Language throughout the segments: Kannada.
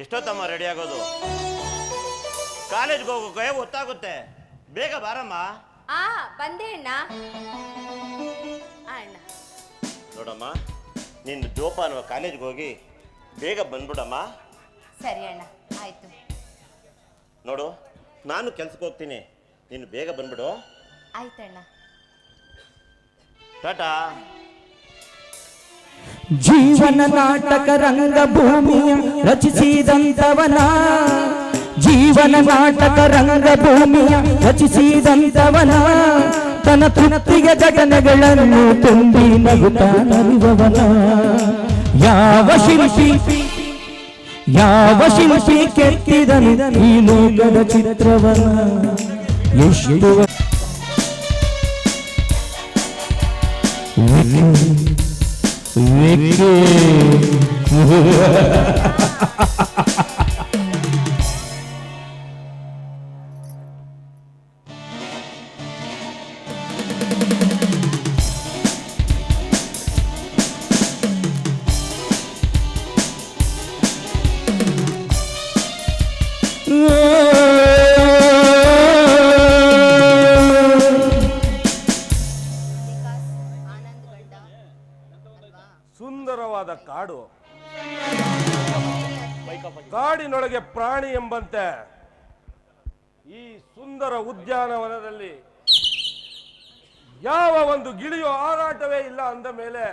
ಎಷ್ಟೊತ್ತಮ್ಮ ರೆಡಿ ಆಗೋದು? ಕಾಲೇಜ್ಗೆ ಹೋಗೋಕೆ ಗೊತ್ತಾಗುತ್ತೆ. ಬೇಗ ಬಾರಮ್ಮ. ಬಂದೆ ಅಣ್ಣ. ಅಣ್ಣ ನೋಡಮ್ಮ, ನಿನ್ನ ಜೋಪಾನ ಕಾಲೇಜ್ಗೆ ಹೋಗಿ ಬೇಗ ಬಂದ್ಬಿಡಮ್ಮ. ಸರಿ ಅಣ್ಣ, ಆಯ್ತು. ನೋಡು, ನಾನು ಕೆಲ್ಸಕ್ಕೆ ಹೋಗ್ತೀನಿ, ನೀನು ಬೇಗ ಬಂದ್ಬಿಡು. ಆಯ್ತಣ್ಣ. ಟಾಟಾ. ಜೀವನ ನಾಟಕ ರಂಗಭೂಮಿಯ ರಚಿಸಿದಂತವನ, ಜೀವನ ನಾಟಕ ರಂಗಭೂಮಿಯ ರಚಿಸಿದಂತವನ, ತನ್ನ ತೃಪ್ತಿಗೆ ಘಟನೆಗಳನ್ನು ತುಂಬಿ ನಗುತ್ತಾ ನಲಿವವನ. ಯಾವ ಶಿಲ್ಪಿ ಕೆತ್ತಿದನು ಈ ಲೋಕದ ಚಿತ್ರವನ. ಎಷ್ಟು ಸುಂದರವಾದ ಕಾಡು, ಕಾಡಿನೊಳಗೆ ಪ್ರಾಣಿ ಎಂಬಂತೆ ಈ ಸುಂದರ ಉದ್ಯಾನವನದಲ್ಲಿ ಯಾವ ಒಂದು ಗಿಳಿಯೋ ಹಾರಾಟವೇ ಇಲ್ಲ ಅಂದ ಮೇಲೆ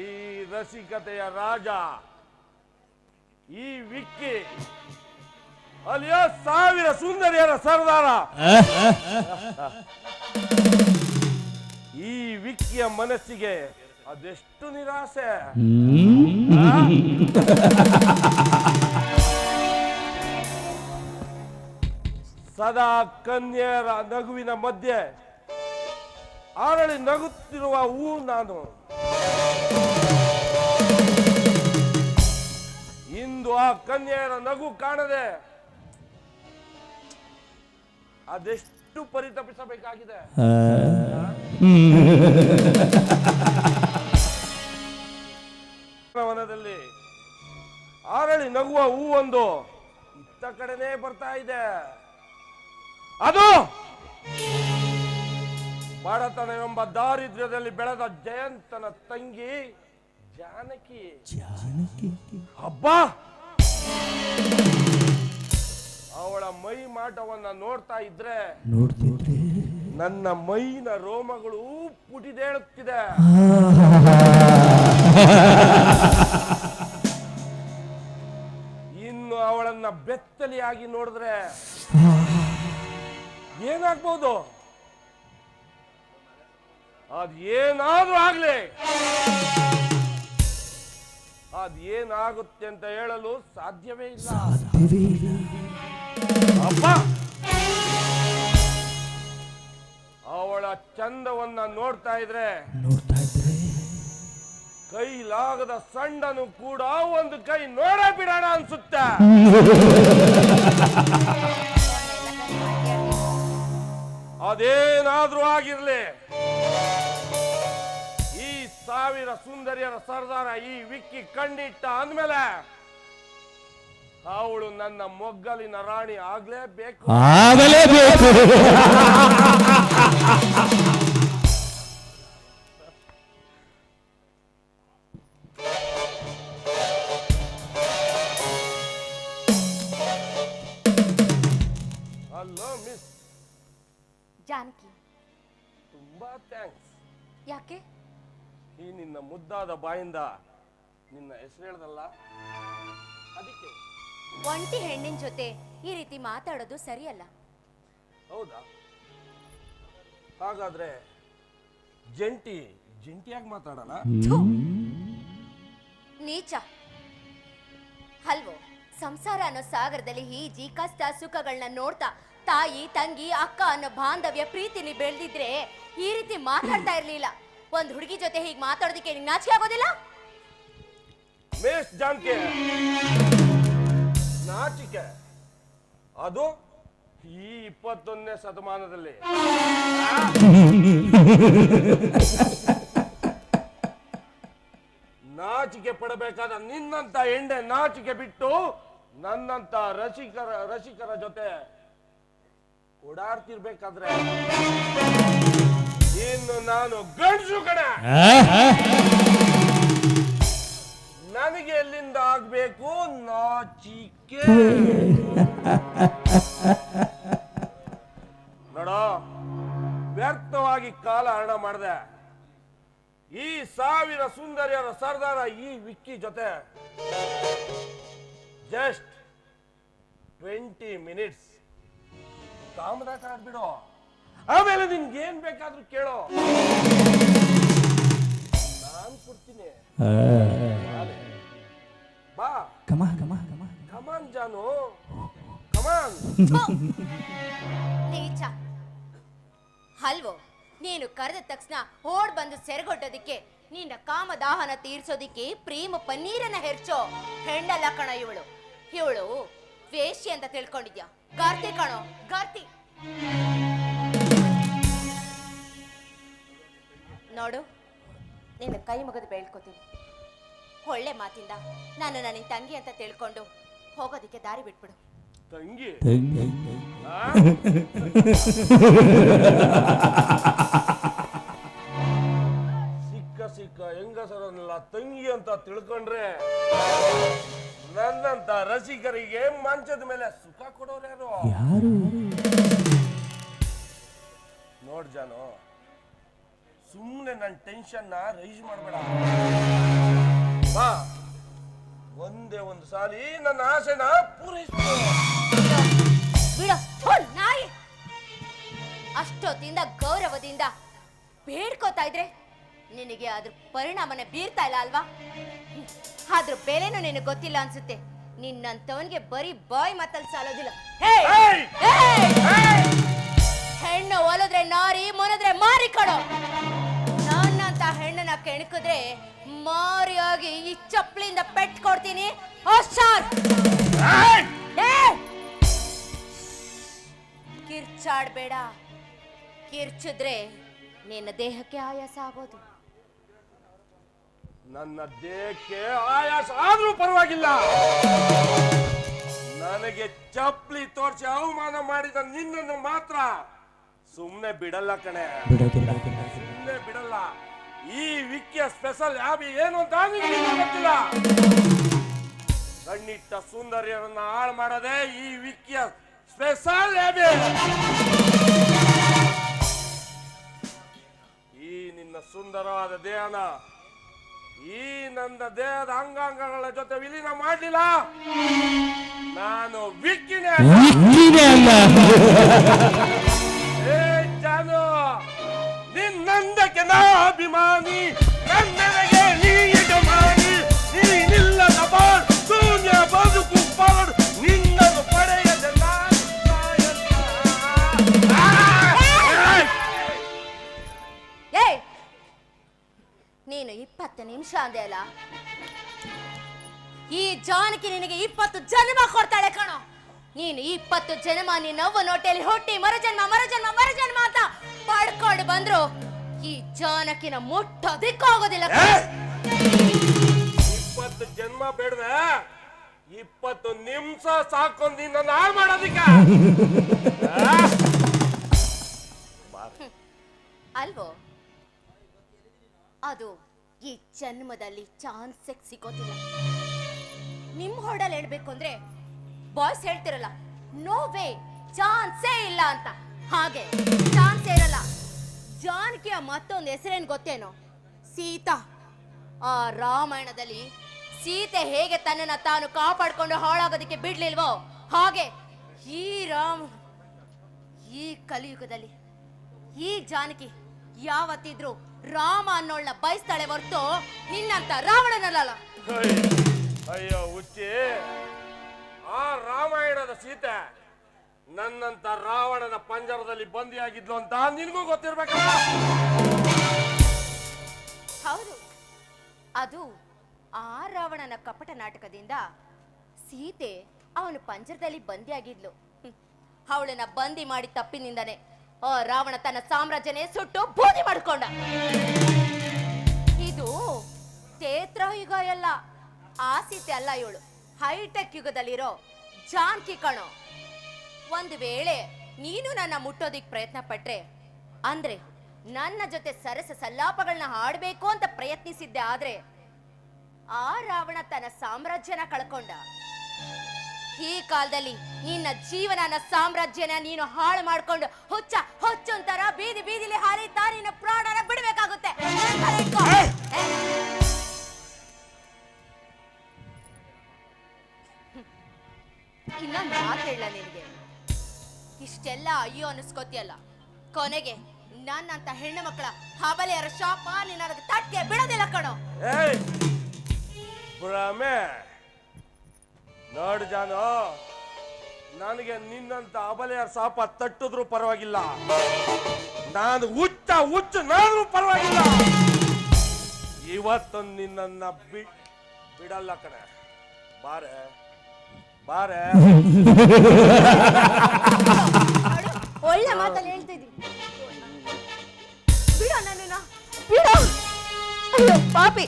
ಈ ರಸಿಕತೆಯ ರಾಜ, ಈ ವಿಕ್ಕಿ ಅಲ್ಲಿಯ 1000 ಸುಂದರಿಯರ ಸರ್ದಾರ, ಈ ವಿಕ್ಕಿಯ ಮನಸ್ಸಿಗೆ ಅದೆಷ್ಟು ನಿರಾಸೆ. ಸದಾ ಕನ್ಯೆಯರ ನಗುವಿನ ಮಧ್ಯೆ ಅರಳಿ ನಗುತ್ತಿರುವ ಹೂ ನಾನು. ಇಂದು ಆ ಕನ್ಯೆಯರ ನಗು ಕಾಣದೆ ಅದೆಷ್ಟು ಪರಿತಪಿಸಬೇಕಾಗಿದೆ. ವನದಲ್ಲಿ ಅರಳಿ ನಗುವ ಹೂವೊಂದು ಇತ್ತ ಕಡೆನೇ ಬರ್ತಾ ಇದೆ. ಅದು ಬಡತನವೆಂಬ ದಾರಿದ್ರ್ಯದಲ್ಲಿ ಬೆಳೆದ ಜಯಂತನ ತಂಗಿ ಜಾನಕಿ. ಹಬ್ಬ, ಅವಳ ಮೈ ಮಾಟವನ್ನ ನೋಡ್ತಾ ಇದ್ರೆ ನನ್ನ ಮೈನ ರೋಮಗಳು ಪುಟಿದೇಳುತ್ತಿದೆ. ಇನ್ನು ಅವಳನ್ನ ಬೆತ್ತಲಿಯಾಗಿ ನೋಡಿದ್ರೆ ಏನಾಗ್ಬೋದು? ಅದೇನಾದ್ರೂ ಆಗ್ಲಿ, ಅದೇನಾಗುತ್ತೆ ಅಂತ ಹೇಳಲು ಸಾಧ್ಯವೇ ಇಲ್ಲ. ಅಪ್ಪ, ಅವಳ ಚಂದವನ್ನ ನೋಡ್ತಾ ಇದ್ರೆ ಕೈಲಾಗದ ಸಣ್ಣನು ಕೂಡ ಒಂದು ಕೈ ನೋಡ ಬಿಡೋಣ ಅನ್ಸುತ್ತೆ. ಅದೇನಾದ್ರೂ ಆಗಿರ್ಲಿ, ಈ 1000 ಸುಂದರಿಯರ ಸರ್ದಾರ ಈ ವಿಕ್ಕಿ ಕಂಡಿಟ್ಟ ಅಂದ್ಮೇಲೆ ಅವಳು ನನ್ನ ಮೊಗ್ಗಲಿನ ರಾಣಿ ಆಗ್ಲೇಬೇಕು. Hello miss Janaki. ತುಂಬಾ ಥ್ಯಾಂಕ್ಸ್. ಯಾಕೆ? ಈ ನಿನ್ನ ಮುದ್ದಾದ ಬಾಯಿಂದ ನಿನ್ನ ಹೆಸರು ಹೇಳ್ದಲ್ಲ, ಅದಕ್ಕೆ. ಒಂಟಿ ಹೆಣ್ಣಿನ ಜೊತೆ ಈ ರೀತಿ ಮಾತಾಡೋದು ಸರಿಯಲ್ಲ. ಹೌದಾ? ಹಾಗಾದ್ರೆ ಜಂಟಿಯಾಗಿ ಮಾತಾಡೋಣ. ನೀಚ ಅಲ್ವೋ? ಸಂಸಾರ ಅನ್ನೋ ಸಾಗರದಲ್ಲಿ ಈ ಕಷ್ಟ ಸುಖಗಳನ್ನ ನೋಡ್ತಾ ತಾಯಿ ತಂಗಿ ಅಕ್ಕ ಅನ್ನೋ ಬಾಂಧವ್ಯ ಪ್ರೀತಿಲಿ ಬೆಳೆದಿದ್ರೆ ಈ ರೀತಿ ಮಾತಾಡ್ತಾ ಇರ್ಲಿಲ್ಲ. ಒಂದ್ ಹುಡುಗಿ ಜೊತೆ ಹೀಗೆ ಮಾತಾಡೋದಕ್ಕೆ ನಿಂಗೆ ನಾಚಿಕೆ ಆಗೋದಿಲ್ಲ? ಮೇಷ್ ಜಾನ್ಕೆ, ನಾಚಿಕೆ ಅದು ಈ 21ನೇ ಶತಮಾನದಲ್ಲಿ. ನಾಚಿಕೆ ಪಡಬೇಕಾದ ನಿನ್ನಂತ ಹೆಂಡೆ ನಾಚಿಕೆ ಬಿಟ್ಟು ನನ್ನಂತ ರಸಿಕರ ಜೊತೆ ಓಡಾಡ್ತಿರ್ಬೇಕಾದ್ರೆ ಇನ್ನು ನಾನು ಗಂಡಸು ಕಣ. ನನಗೆ ಎಲ್ಲಿಂದ ಆಗ್ಬೇಕು ನಾಚಿಕೆ? ನೋಡೋ, ವ್ಯರ್ಥವಾಗಿ ಕಾಲ ಹರಣ ಮಾಡಿದೆ. ಈ 1000 ಸುಂದರಿಯರ ಸರ್ದಾರ ಈ ವಿಕ್ಕಿ ಜೊತೆ ಜಸ್ಟ್ 20 ಮಿನಿಟ್ಸ್ ಕಾಮದಾಟ ಆಡ್ಬಿಡು. ಆಮೇಲೆ ನಿನ್ಗೆ ಏನ್ ಬೇಕಾದ್ರೂ ಕೇಳೋ, ನಾನ್ ಕೊಡ್ತೀನಿ. ಬಾ ಕಮಾನ್ ಜಾನು, ಕಮಾನ್. ನೀಚ ಹಲ್ವೋ, ನೀನು ಕರೆದ ತಕ್ಷಣ ಓಡ್ ಬಂದು ಸೆರೆಗೊಟ್ಟೋದಿಕ್ಕೆ, ನಿನ್ನ ಕಾಮದಾಹನ ತೀರ್ಸೋದಿಕ್ಕೆ ಪ್ರೇಮ ಪನ್ನೀರನ್ನ ಹೆರ್ಚೋ ಹೆಣ್ಣಲ್ಲ ಕಣ ಇವಳು. ಇವಳು ವೇಶ್ಯೆ ಅಂತ ತಿಳ್ಕೊಂಡಿದ್ಯಾ? ಗಾರ್ತಿ ಕಣೋ, ಗಾರ್ತಿ. ನೋಡು, ನಿನ್ನ ಕೈ ಮುಗಿದು ಬೇಳ್ಕೋತೀನಿ. ಒಳ್ಳೆ ಮಾತಿಂದ ನಾನು ನಿನ್ನ ತಂಗಿ ಅಂತ ತಿಳ್ಕೊಂಡು ಹೋಗೋದಿಕ್ಕೆ ದಾರಿ ಬಿಟ್ಬಿಡು. ತಂಗಿ ಸಿಕ್ಕ ಹೆಂಗಸರನ್ನೆಲ್ಲ ತಂಗಿ ಅಂತ ತಿಳ್ಕೊಂಡ್ರೆ ನನ್ನಂತ ರಸಿಕರಿಗೆ ಮಂಚದ ಮೇಲೆ ಸುಖ ಕೊಡೋರು ಯಾರು? ನೋಡ್ ಜಾನು, ಸುಮ್ಮನೆ ನನ್ನ ಟೆನ್ಷನ್ ರೈಸ್ ಮಾಡಬೇಡ. ಬಾ, ಒಂದೇ ಒಂದು ಸಾಲಿ ನನ್ನ ಆಸೆನ ಪೂರೈಸ್ಬಿಡು. ಬಿಡು ನಾಯಿ. ಅಷ್ಟೊತ್ತಿಂದ ಗೌರವದಿಂದ ಬೇಡ್ಕೋತಾ ಇದ್ರೆ ನಿನಗೆ ಅದ್ರ ಪರಿಣಾಮನೆ ಬೀರ್ತಾ ಇಲ್ಲ ಅಲ್ವಾ? ಅದ್ರ ಬೆಲೆನೂ ನಿನಗೆ ಗೊತ್ತಿಲ್ಲ ಅನ್ಸುತ್ತೆ. ನಿನ್ನಂತವನ್ಗೆ ಬರೀ ಬಾಯ್ ಮಾತಲ್ಲಿ ಸಾಲೋದಿಲ್ಲ. ಹೆಣ್ಣು ಒಲಿದ್ರೆ ನಾರಿ, ಮುನಿದ್ರೆ ಮಾರಿ ಕಣೋ. ನನ್ನಂತ ಹೆಣ್ಣನ್ನ ಕೆಣಕಿದ್ರೆ ಮಾರಿಯಾಗಿ ಈ ಚಪ್ಪಲಿಂದ ಪೆಟ್ ಕೊಡ್ತೀನಿ. ಕಿರ್ಚಾಡ್ಬೇಡ. ಕಿರ್ಚಿದ್ರೆ ನಿನ್ನ ದೇಹಕ್ಕೆ ಆಯಾಸ ಆಗೋದು. ನನ್ನ ದೇಹಕ್ಕೆ ಆಯಾಸ ಆದ್ರೂ ಪರವಾಗಿಲ್ಲ. ನನಗೆ ಚಪ್ಪಲಿ ತೋರಿಸಿ ಅವಮಾನ ಮಾಡಿದ ನಿನ್ನನ್ನು ಮಾತ್ರ ಸುಮ್ನೆ ಬಿಡಲ್ಲ ಕಣೆ, ಸುಮ್ನೆ ಬಿಡಲ್ಲ. ಈ ವಿಕ್ಕಿಯ ಸ್ಪೆಷಲ್ ಹ್ಯಾಬಿ ಏನು ಅಂತ ಗೊತ್ತಿಲ್ಲ. ಕಣ್ಣಿಟ್ಟ ಸುಂದರಿಯರನ್ನ ಹಾಳು ಮಾಡೋದೇ ಈ ವಿಕ್ಕಿಯ ಸ್ಪೆಷಲ್ ಹ್ಯಾಬಿ. ಈ ನಿನ್ನ ಸುಂದರವಾದ ದೇಹನ ಈ ನನ್ನ ದೇಹದ ಅಂಗಾಂಗಗಳ ಜೊತೆ ವಿಲೀನ ಮಾಡಲಿಲ್ಲ ನಾನು ವಿಕ್ಕಿನೇ ಅಲ್ಲ. ಏ ಜಾನು, ನಿನ್ನಂದಕ್ಕೆ ನಾ ಅಭಿಮಾನಿ, ನನ್ನೆಡೆಗೆ ನೀ ಯಜಮಾನಿ. ನೀನಿಲ್ಲದ ಬಾಳ್ ಶೂನ್ಯ ಬದುಕು ಬಾಳ್, ನಿನ್ನನ್ನು ಪಡೆಯದ ನಾನು ಸಾಯಲ್ಲ. ನೀನು 20 ನಿಮಿಷ ಅಂದೆ ಅಲ್ಲ. ಈ ಜಾನಕಿ ನಿನಗೆ 20 ಜನ್ಮ ಕೊಡ್ತಾಳೆ ಕಣೋ. ನೀನು 20 ಜನ್ಮ ನಿನ್ನವ್ವ ನೋಟೆಯಲ್ಲಿ ಹುಟ್ಟಿ ಮರುಜನ್ಮ ಮರುಜನ್ಮ ಮರುಜನ್ಮ ಅಂತ ಪಡ್ಕೊಂಡು ಬಂದ್ರು ಈ ಜಾನಕಿನ ಮುಟ್ಟೋದಿಕ್ಕಾಗೋದಿಲ್ಲ. 20 ಜನ್ಮ ಬೇಡವೆ, 20 ನಿಮಿಷ ಸಾಕೊಂಡು ನಿನ್ನನ್ನು ಹಾಳು ಮಾಡೋದಿಕ್ಕ ಅಲ್ವೋ? ಅದು ಈ ಜನ್ಮದಲ್ಲಿ ಚಾನ್ಸ್ ಸಿಗೋದಿಲ್ಲ. ನಿಮ್ ಹೊಡಲ್ ಹೇಳ್ಬೇಕು ಅಂದ್ರೆ ಬಾಯ್ಸ್ ಹೇಳ್ತಿರಲ್ಲ, ನೋ ವೇ, ಚಾನ್ಸೇ ಇಲ್ಲ ಅಂತ. ಹಾಗೆ ಚಾನ್ಸೇ ಇರಲ್ಲ. ಜಾನಕಿಯ ಮತ್ತೊಂದು ಹೆಸರೇನು ಗೊತ್ತೇನೋ? ಸೀತಾ. ಆ ರಾಮಾಯಣದಲ್ಲಿ ಸೀತೆ ಹೇಗೆ ತನ್ನನ್ನ ತಾನು ಕಾಪಾಡ್ಕೊಂಡು ಹಾಳಾಗೋದಕ್ಕೆ ಬಿಡ್ಲಿಲ್ವೋ ಹಾಗೆ ಈ ಕಲಿಯುಗದಲ್ಲಿ ಈ ಜಾನಕಿ ಯಾವತ್ತಿದ್ರು ರಾಮ ಅನ್ನೋಳ್ನ ಬಯಸ್ತಾಳೆ ಹೊರತು ನಿನ್ನಂತ ರಾವಣನಲ್ಲ. ಅಯ್ಯೋ ಹುಚ್ಚಿ, ಆ ರಾಮಾಯಣದ ಸೀತೆ ನನ್ನಂತ ರಾವಣನ ಪಂಜರದಲ್ಲಿ ಬಂದಿಯಾಗಿದ್ಲು ಅಂತ ನಿನಗೂ ಗೊತ್ತಿರ್ಬೇಕಲ್ಲ. ಹೌದು, ಅದು ಆ ರಾವಣನ ಕಪಟ ನಾಟಕದಿಂದ ಸೀತೆ ಅವನ ಪಂಜರದಲ್ಲಿ ಬಂದಿಯಾಗಿದ್ಲು. ಅವಳನ್ನ ಬಂದಿ ಮಾಡಿ ತಪ್ಪಿನಿಂದನೇ ಆ ರಾವಣ ತನ್ನ ಸಾಮ್ರಾಜ್ಯನೇ ಸುಟ್ಟು ಬೂದಿ ಮಾಡಿಕೊಂಡ. ಇದು ಕ್ಷೇತ್ರ ಈಗ ಎಲ್ಲ ಆ ಸೀತೆ ಅಲ್ಲ ಇವಳು, ಹೈಟೆಕ್ ಯುಗದಲ್ಲಿರೋ ಜಾನ್ಕಿ ಕಣೋ. ಒಂದು ವೇಳೆ ನೀನು ನನ್ನ ಮುಟ್ಟೋದಿಕ್ ಪ್ರಯತ್ನ ಪಟ್ರೆ, ಅಂದ್ರೆ ನನ್ನ ಜೊತೆ ಸರಸ ಸಲ್ಲಾಪಗಳನ್ನ ಹಾಡಬೇಕು ಅಂತ ಪ್ರಯತ್ನಿಸಿದ್ದೆ, ಆದ್ರೆ ಆ ರಾವಣ ತನ್ನ ಸಾಮ್ರಾಜ್ಯನ ಕಳ್ಕೊಂಡ. ಈ ಕಾಲದಲ್ಲಿ ನಿನ್ನ ಜೀವನ ಸಾಮ್ರಾಜ್ಯನ ನೀನು ಹಾಳು ಮಾಡ್ಕೊಂಡು ಹುಚ್ಚೊಂತರ ಬೀದಿ ಬೀದಿಲಿ ಹಾರಿತಾ ನಿನ್ನ ಪ್ರಾಣನ ಬಿಡಬೇಕಾಗುತ್ತೆ. ಇನ್ನೊಂದು ಮಾತು ಹೇಳ ನಿನಗೆ, ಇಷ್ಟೆಲ್ಲ ಅಯ್ಯೋ ಅನಿಸ್ಕೋತಿಯಲ್ಲ, ಕೊನೆಗೆ ನನ್ನಂತ ಹೆಣ್ಣು ಮಕ್ಕಳ ಹಬಲೆಯರ ಶಾಪ ನಿನ್ನ ತಟ್ಟೆ ಬಿಡೋದಿಲ್ಲ ಕಣೋ. ನೋಡು ಜಾನು, ನನಗೆ ನಿನ್ನಂತ ಅಬಲೆಯರ ಶಾಪ ತಟ್ಟಿದ್ರು ಪರವಾಗಿಲ್ಲ, ನಾನು ಹುಚ್ಚ ನಾದ್ರೂ ಪರವಾಗಿಲ್ಲ, ಇವತ್ತು ನಿನ್ನ ಬಿಡಲ್ಲ ಕಣೆ. ಬಾರೆ ಬಾರೆ. ಒಳ್ಳೆ ಮಾತಲ್ಲಿ ಹೇಳ್ತಾ ಇದ್ದೀನಿ. ಬಿಡೋ ನನ್ನನ್ನ, ಬಿಡೋ. ಅಯ್ಯೋ ಪಾಪಿ,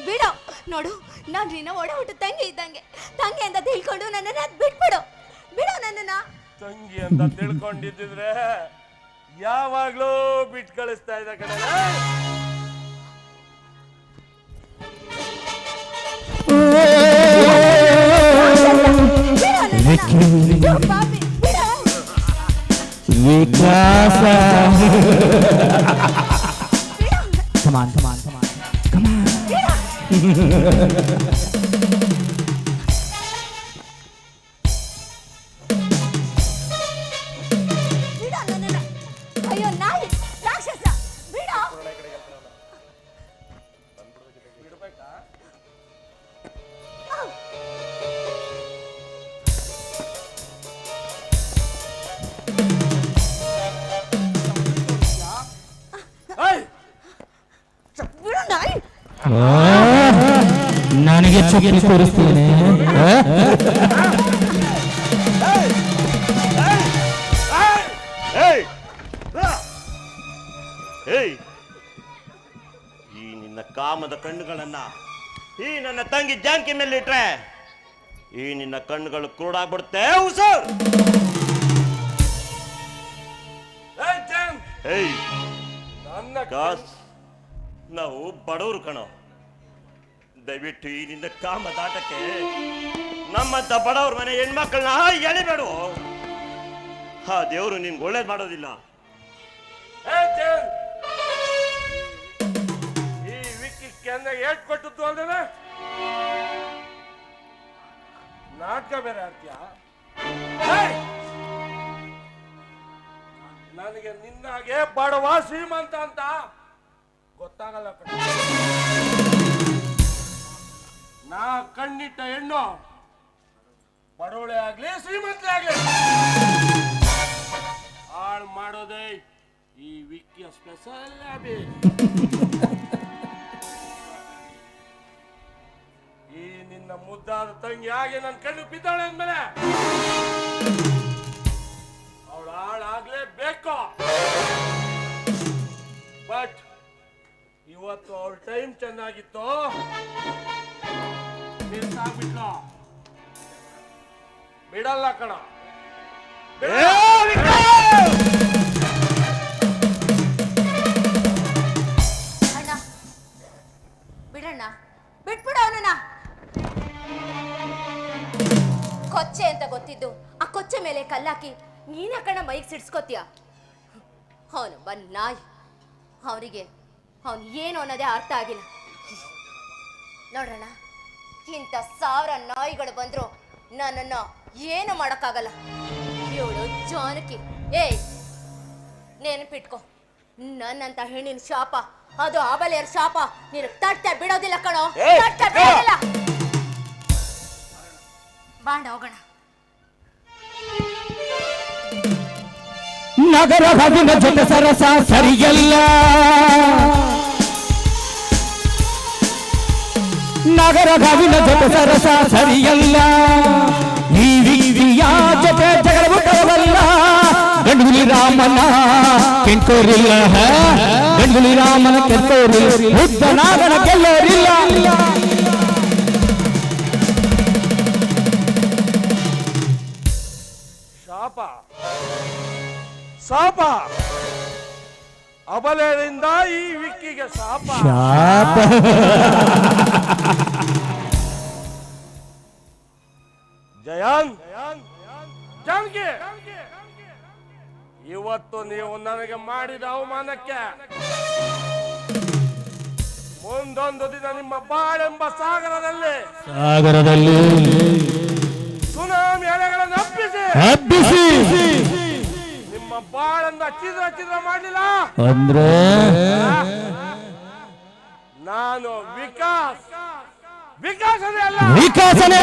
ಬಿಡೋ. ನೋಡು, ನಾನು ನಿನ್ನ ಒಡ ಹುಟ್ಟು ತಂಗಿ ಇದ್ದಂಗೆ, ತಂಗಿ ಅಂತ ತಿಳ್ಕೊಂಡು ನನ್ನನ್ನ ಬಿಟ್ಬಿಡು. ಬಿಡೋ ನನ್ನನ್ನ. ತಂಗಿ ಅಂತ ತಿಳ್ಕೊಂಡಿದ್ರೆ ಯಾವಾಗ್ಲೂ ಬಿಟ್ಟು ಕಳಿಸ್ತಾ ಇದ್ದ ಕಡೆ. ಪಾಪಿ, ಬಿಡೋ. ವಿಕಾಸ. ಬಿಡೋ. Come on. ಬಿಡೋ ನನ್ನನ್ನ. ಅಯ್ಯೋ ನಾಯಿ, ರಾಕ್ಷಸ, ಬಿಡೋ. ಬಿಡ್ಬೇಕಾ? ಬಿಡೋ ನಾಯಿ. ನನಗೆ ಚುಕ್ಕಿ ತೋರಿಸ್ತೇನೆ. ಈ ನಿನ್ನ ಕಾಮದ ಕಣ್ಣುಗಳನ್ನ ಈ ನನ್ನ ತಂಗಿ ಜಾನ್ಕಿ ಮೇಲೆ ಇಟ್ರೆ ಈ ನಿನ್ನ ಕಣ್ಣುಗಳು ಕುರುಡಾಗ್ಬಿಡುತ್ತೆ. ಉಸರ್ ನಾವು ಬಡವರು ಕಣೋ, ದಯವಿಟ್ಟು ಈ ನಿನ್ನ ಕಾಮದಾಟಕ್ಕೆ ನಮ್ಮಂತ ಬಡವ್ರ ಮನೆ ಹೆಣ್ಮಕ್ಳನ್ನ ಎಳಿಬೇಡು. ಆ ದೇವರು ನಿನ್ಗೆ ಒಳ್ಳೇದು ಮಾಡೋದಿಲ್ಲ. ಈ ವಿಕ್ಕಿ ಏಟ್ ಕೊಟ್ಟದ್ದು ಅಲ್ದೇನೆ ನಾಟಕ ಬೇರೆ ಆಡ್ತೀಯ. ನನಗೆ ನಿನ್ನಾಗೆ ಬಡವ ಶ್ರೀಮಂತ ಅಂತ ಗೊತ್ತಾಗಲ್ಲ ಕಣ. ನಾ ಕಣ್ಣಿಟ್ಟ ಹೆಣ್ಣು ಬಡವಳೆ ಆಗ್ಲಿ ಶ್ರೀಮಂತೇ ಆಗ್ಲಿ ಹಾಳು ಮಾಡೋದೇ ಈ ವಿಕ್ಕಿಯ ಸ್ಪೆಷಲ್ ಹ್ಯಾಬಿ. ಈ ನಿನ್ನ ಮುದ್ದಾದ ತಂಗಿ ಹಾಗೆ ನನ್ನ ಕಣ್ಣು ಬಿದ್ದಾಳೆ ಅಂದ್ಮೇಲೆ ಅವಳು ಹಾಳಾಗ್ಲೇಬೇಕು. ಬಟ್ ಇವತ್ತು ಅವಳ ಟೈಮ್ ಚೆನ್ನಾಗಿತ್ತು, ಮಿಸ್ ಆಗ್ಬಿಟ್ಲು. ಬಿಡಲ್ಲ ಕಣ. ಅಣ್ಣ ಬಿಡಣ್ಣ, ಬಿಟ್ಬಿಡು ಅವನನ್ನ. ಕೊಚ್ಚೆ ಅಂತ ಗೊತ್ತಿದ್ದು ಆ ಕೊಚ್ಚೆ ಮೇಲೆ ಕಲ್ಲಾಕಿ ನೀನ ಕಣ ಮೈಗೆ ಸಿಡ್ಸ್ಕೊತೀಯ. ಅವನು ಬಂದ್ ನಾಯಿ, ಅವನಿಗೆ ಅವನು ಏನು ಅನ್ನೋದೇ ಅರ್ಥ ಆಗಿಲ್ಲ. ನೋಡ್ರಣ್ಣ, ಇಂಥ 1000 ನಾಯಿಗಳು ಬಂದ್ರು ನನ್ನನ್ನ ಏನು ಮಾಡಕ್ಕಾಗಲ್ಲ. ಇವಳು ಜಾನಕಿ, ನೆನಪಿಟ್ಕೋ, ನನ್ನಂತ ಹೆಣ್ಣಿನ ಶಾಪ, ಅದು ಅಬಲೆಯರ ಶಾಪ, ನೀನು ತಟ್ಟೆ ಬಿಡೋದಿಲ್ಲ ಕಣೋ, ತಟ್ಟೆ ಬಿಡೋದಿಲ್ಲ. ಬಾಂಡ ಹೋಗೋಣ. ನಗರ ಹವಿನ ಜೊತೆ ಸರಸ ಸರಿಯಲ್ಲ, ನಗರ ಹವಿನ ಜೊತೆ ಸರಸ ಸರಿಯಲ್ಲ, ಈ ವಿಧಿಯ ಜೊತೆ ಜಗಳವು ತರವಲ್ಲ, ಗಂಡುಲಿ ರಾಮನ ಕೆಂಕೋರಿಲ್ಲ. ಗಂಗುಲಿ ರಾಮನ ಕೆತ್ತೋರು ಬುದ್ಧನಾಗನ ಗೆಲ್ಲೋರಿಲ್ಲ. ಶಾಪ ಶಾಪ ಅಬಲೆಯಿಂದ ಈ ವಿಕ್ಕಿಗೆ ಶಾಪ. ಜಯನ್ ಜಾನಕಿ, ಇವತ್ತು ನೀವು ನನಗೆ ಮಾಡಿದ ಅವಮಾನಕ್ಕೆ ಮುಂದೊಂದು ದಿನ ನಿಮ್ಮ ಬಾಳೆಂಬ ಸಾಗರದಲ್ಲಿ ಸುನಾಮಿ ಅಲೆಗಳನ್ನು ಹಬ್ಬಿಸಿ ನಿಮ್ಮ ಬಾಳನ್ನ ಚಿದ್ರ ಮಾಡಲಿಲ್ಲ ಅಂದ್ರೆ ನಾನು ವಿಕಾಸನೇ ಅಲ್ಲ ವಿಕಾಸನೆ